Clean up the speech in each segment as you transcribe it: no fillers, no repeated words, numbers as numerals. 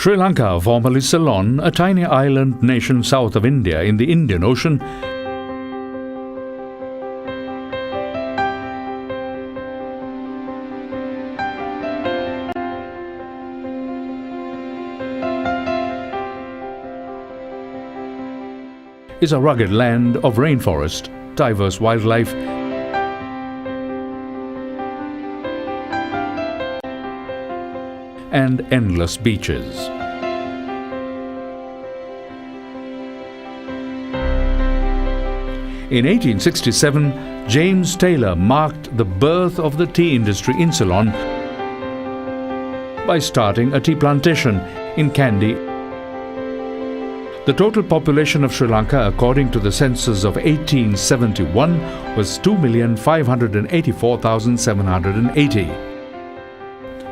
Sri Lanka, formerly Ceylon, a tiny island nation south of India in the Indian Ocean, is a rugged land of rainforest, diverse wildlife, and endless beaches. In 1867, James Taylor marked the birth of the tea industry in Ceylon by starting a tea plantation in Kandy. The total population of Sri Lanka, according to the census of 1871, was 2,584,780.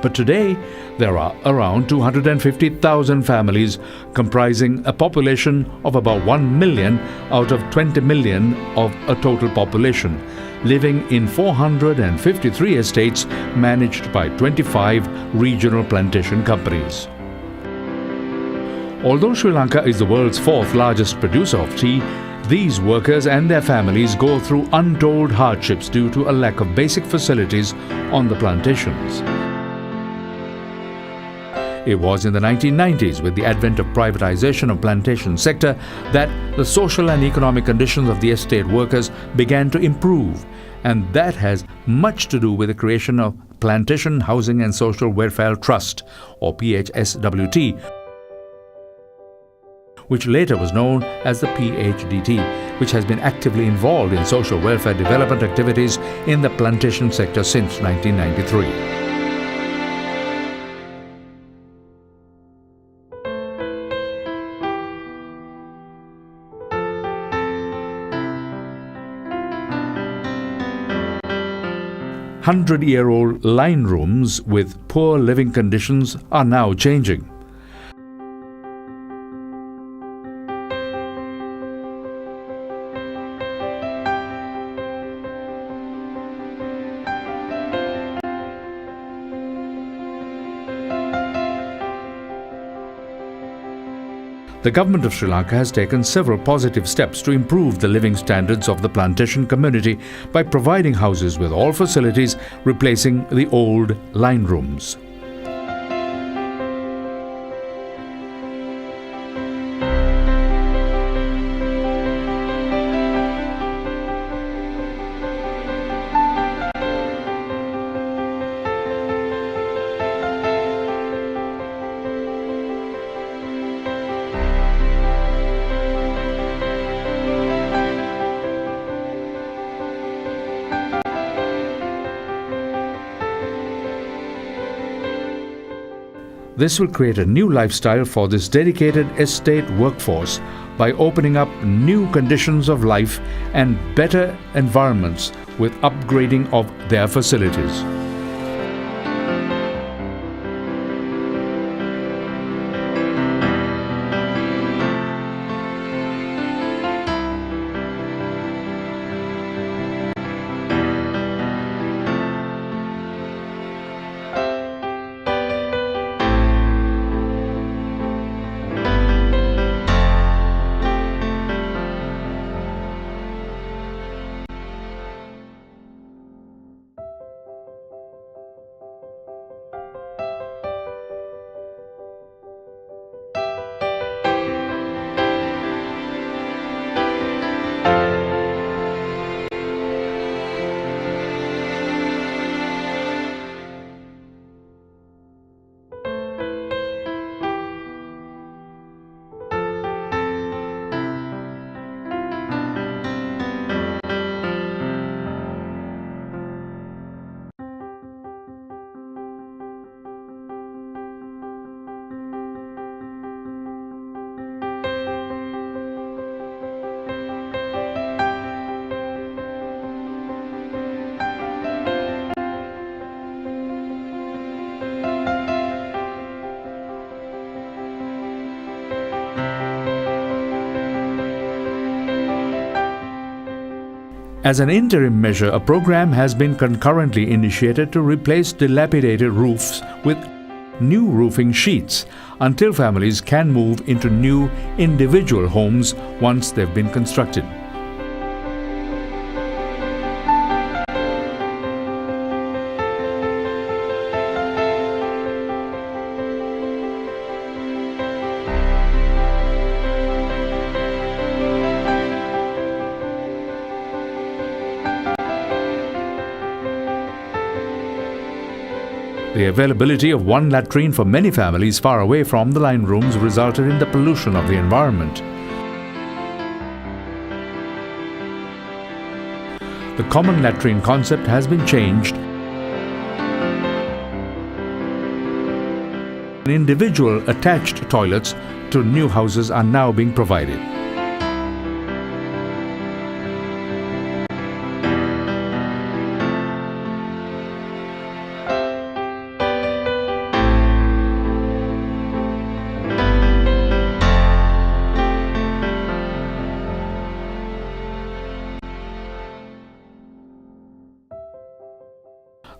But today, there are around 250,000 families, comprising a population of about 1 million out of 20 million of a total population, living in 453 estates managed by 25 regional plantation companies. Although Sri Lanka is the world's fourth largest producer of tea, these workers and their families go through untold hardships due to a lack of basic facilities on the plantations. It was in the 1990s, with the advent of privatization of plantation sector, that the social and economic conditions of the estate workers began to improve, and that has much to do with the creation of Plantation Housing and Social Welfare Trust, or PHSWT, which later was known as the PHDT, which has been actively involved in social welfare development activities in the plantation sector since 1993. Hundred-year-old line rooms with poor living conditions are now changing. The government of Sri Lanka has taken several positive steps to improve the living standards of the plantation community by providing houses with all facilities, replacing the old line rooms. This will create a new lifestyle for this dedicated estate workforce by opening up new conditions of life and better environments with upgrading of their facilities. As an interim measure, a program has been concurrently initiated to replace dilapidated roofs with new roofing sheets until families can move into new individual homes once they've been constructed. The availability of one latrine for many families far away from the line rooms resulted in the pollution of the environment. The common latrine concept has been changed. Individual attached toilets to new houses are now being provided.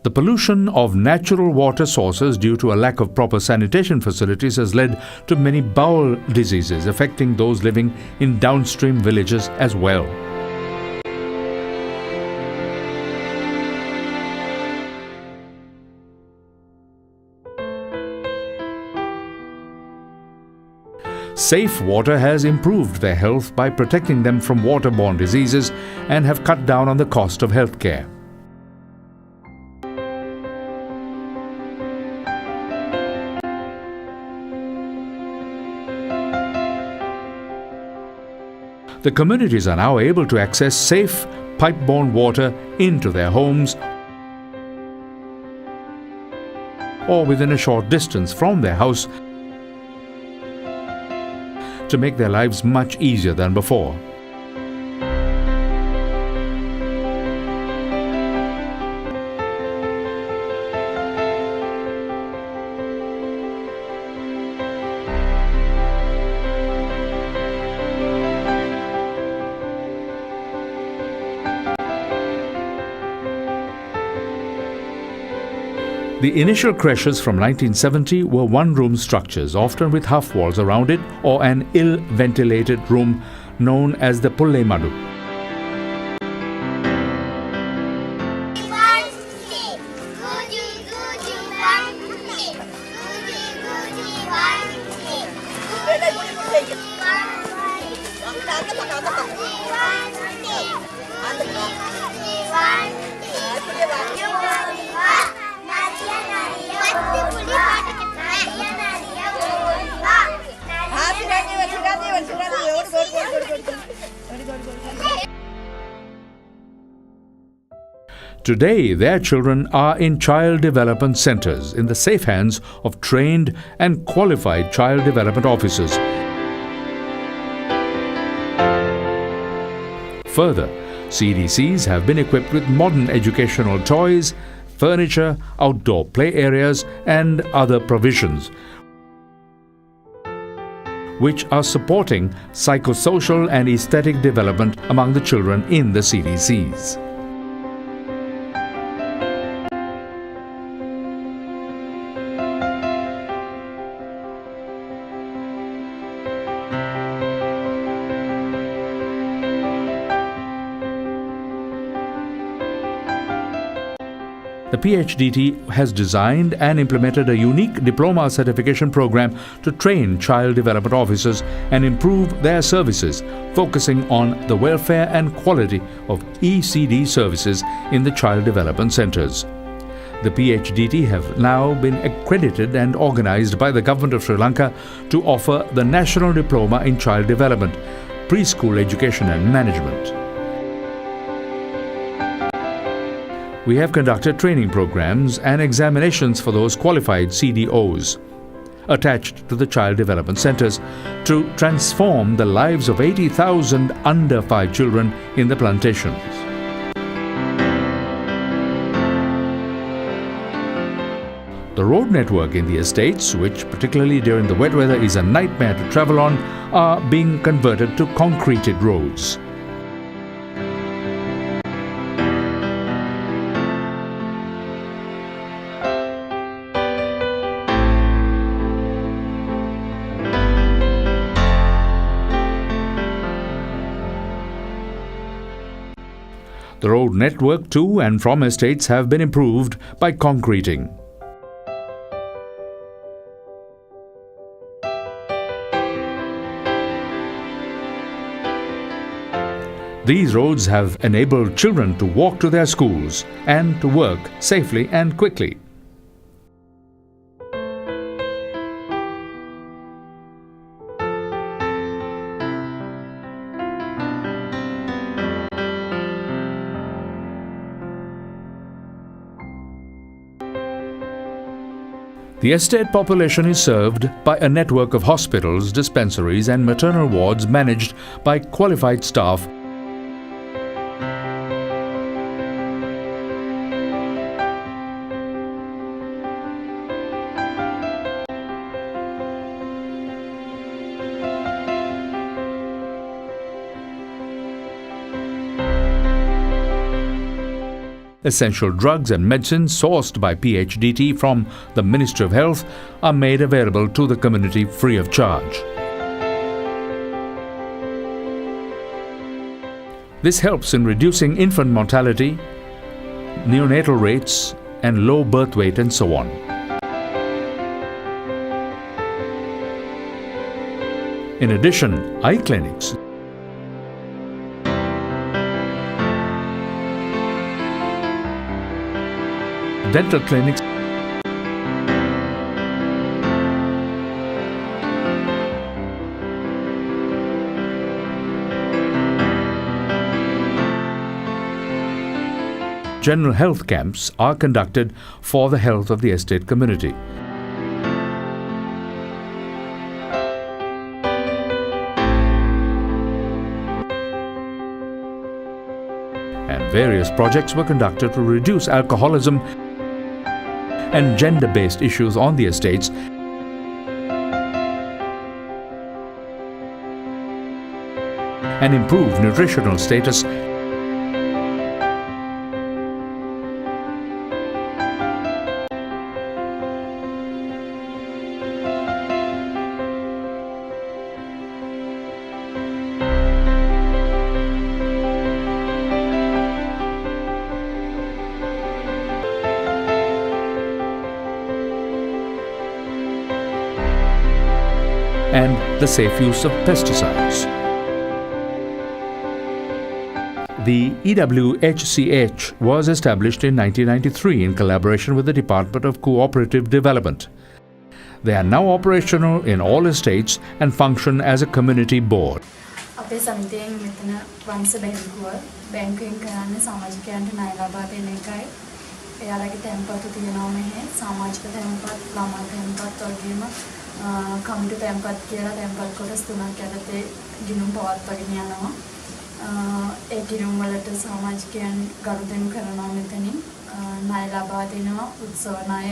The pollution of natural water sources due to a lack of proper sanitation facilities has led to many bowel diseases affecting those living in downstream villages as well. Safe water has improved their health by protecting them from waterborne diseases and have cut down on the cost of healthcare. The communities are now able to access safe, pipe-borne water into their homes or within a short distance from their house to make their lives much easier than before. The initial creches from 1970 were one-room structures, often with half walls around it or an ill-ventilated room known as the Pullemadu. Today, their children are in child development centers in the safe hands of trained and qualified child development officers. Further, CDCs have been equipped with modern educational toys, furniture, outdoor play areas, and other provisions, which are supporting psychosocial and aesthetic development among the children in the CDCs. The PHDT has designed and implemented a unique diploma certification program to train child development officers and improve their services, focusing on the welfare and quality of ECD services in the child development centers. The PHDT have now been accredited and organized by the Government of Sri Lanka to offer the National Diploma in Child Development, Preschool Education and Management. We have conducted training programs and examinations for those qualified CDOs attached to the child development centers to transform the lives of 80,000 under 5 children in the plantations. The road network in the estates, which particularly during the wet weather is a nightmare to travel on, are being converted to concreted roads. The road network to and from estates have been improved by concreting. These roads have enabled children to walk to their schools and to work safely and quickly. The estate population is served by a network of hospitals, dispensaries and maternal wards managed by qualified staff. Essential drugs and medicines sourced by PHDT from the Ministry of Health are made available to the community free of charge. This helps in reducing infant mortality, neonatal rates, and low birth weight and so on. In addition, eye clinics, dental clinics, general health camps are conducted for the health of the estate community. And various projects were conducted to reduce alcoholism and gender-based issues on the estates and improve nutritional status and the safe use of pesticides. The EWHCH was established in 1993 in collaboration with the Department of Cooperative Development. They are now operational in all estates and function as a community board. අපේ සමිතියෙන් මෙතන වංශ බැංකුව බැංකුවෙන් කරන්නේ සමාජිකයන්ට ණය ලබා දෙන එකයි. එයාලගේ තැන්පතු තියෙනවා මෙහි සමාජික තැන්පත්, ළමා තැන්පත් වගේම කමිටු තැන්පත් කියලා තැන්පත් කොටස් තුනක් යටතේ ගිණුම් පවත්වාගෙන යනවා. ඒ ගිණුම් වලට සමාජිකයන් ගනුදෙනු කරනවා මෙතනින් ණය ලබා දෙනවා, උත්සව ණය,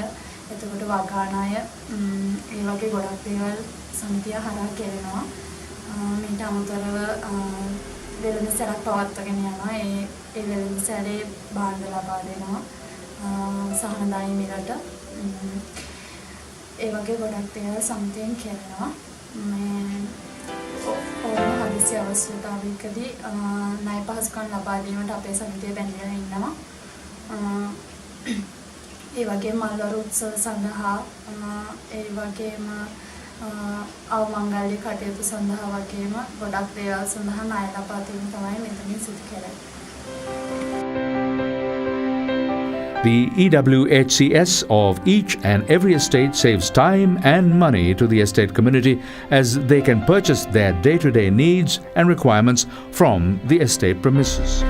එතකොට වගා ණය, ඒ වගේ ගොඩක් දේවල් සමිතිය හරහා කරනවා. මීට අමතරව වෙළඳ සැලක් පවත්වාගෙන යනවා. ඒ වෙළඳ සැලේ භාණ්ඩ ලබා දෙනවා සහනදායී මිලට. ඒ වගේ ගොඩක් දේවල් සමිතියෙන් කරනවා. ඕනම හදිසි අවශ්‍යතාවයකදී ණය පහසුකම් ලබා දීමට අපේ සමිතිය බැඳලා ඉන්නවා. ඒ වගේම මල්වරු උත්සව සඳහා ඒ වගේම අවමංගල්‍ය කටයුතු සඳහා වගේම ගොඩක් දේවල් සඳහා ණය ලබා දීම තමයි මෙතනින් සිදු කරන්නේ. The EWHCS of each and every estate saves time and money to the estate community as they can purchase their day-to-day needs and requirements from the estate premises.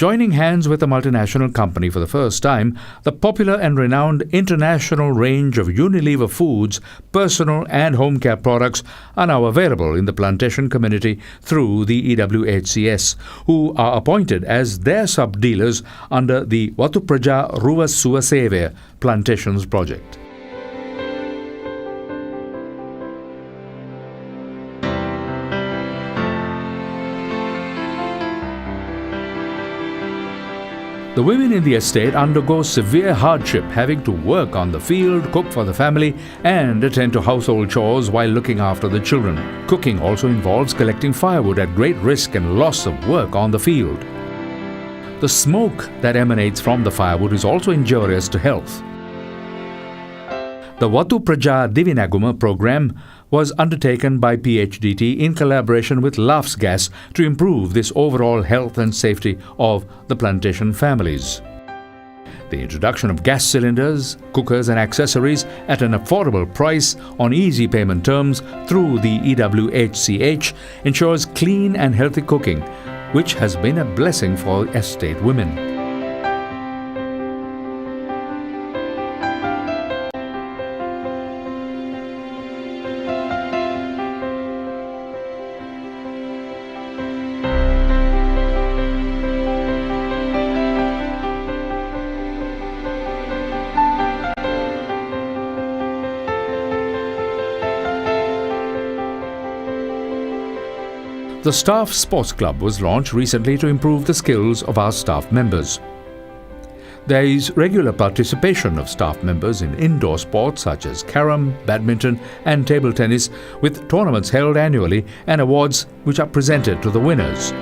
Joining hands with a multinational company for the first time, the popular and renowned international range of Unilever Foods, personal and home care products are now available in the plantation community through the EWHCS, who are appointed as their sub-dealers under the Watu Praja Ruwa Suwaseve Plantations project. The women in the estate undergo severe hardship, having to work on the field, cook for the family, and attend to household chores while looking after the children. Cooking also involves collecting firewood at great risk and loss of work on the field. The smoke that emanates from the firewood is also injurious to health. The Watu Praja Divinaguma program was undertaken by PHDT in collaboration with Laughs Gas to improve this overall health and safety of the plantation families. The introduction of gas cylinders, cookers and accessories at an affordable price on easy payment terms through the EWHCH ensures clean and healthy cooking, which has been a blessing for estate women. The Staff Sports Club was launched recently to improve the skills of our staff members. There is regular participation of staff members in indoor sports such as carom, badminton and table tennis, with tournaments held annually and awards which are presented to the winners.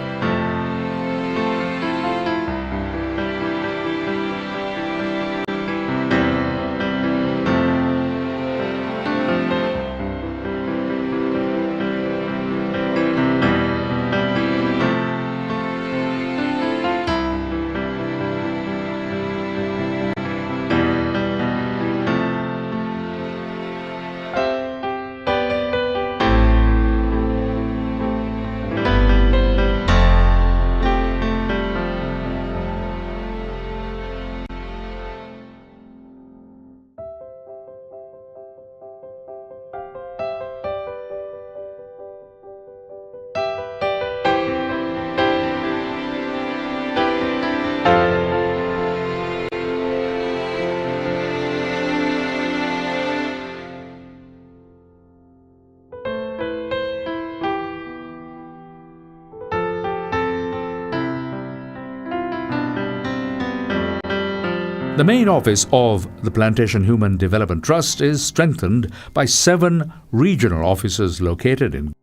The main office of the Plantation Human Development Trust is strengthened by 7 regional offices located in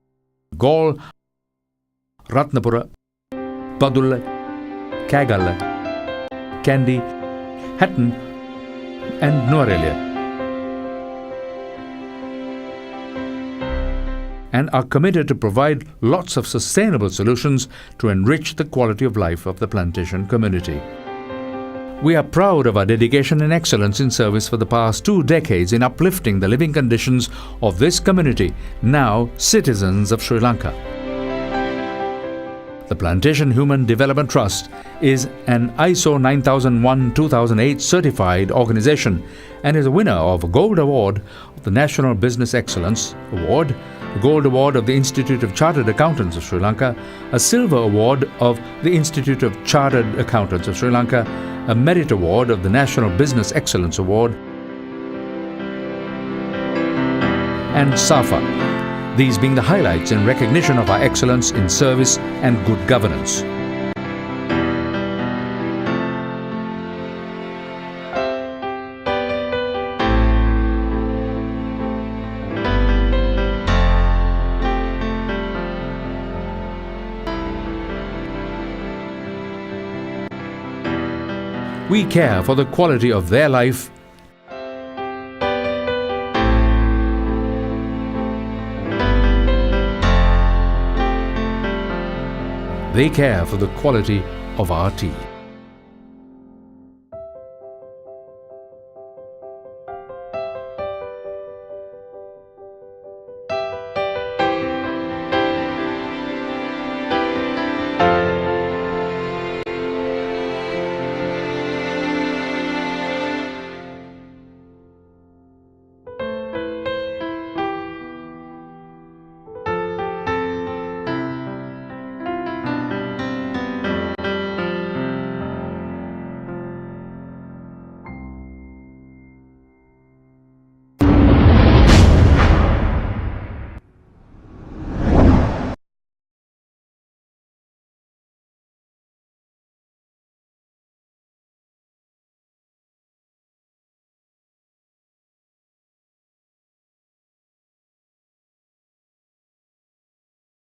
Gaul, Ratnapura, Padulla, Kagala, Kandy, Hatton and Nuarelia, and are committed to provide lots of sustainable solutions to enrich the quality of life of the plantation community. We are proud of our dedication and excellence in service for the past 2 decades in uplifting the living conditions of this community, now citizens of Sri Lanka. The Plantation Human Development Trust is an ISO 9001-2008 certified organization and is a winner of a Gold Award of the National Business Excellence Award, a Gold Award of the Institute of Chartered Accountants of Sri Lanka, a Silver Award of the Institute of Chartered Accountants of Sri Lanka, a Merit Award of the National Business Excellence Award, and SAFA, these being the highlights in recognition of our excellence in service and good governance. We care for the quality of their life they care for the quality of our tea.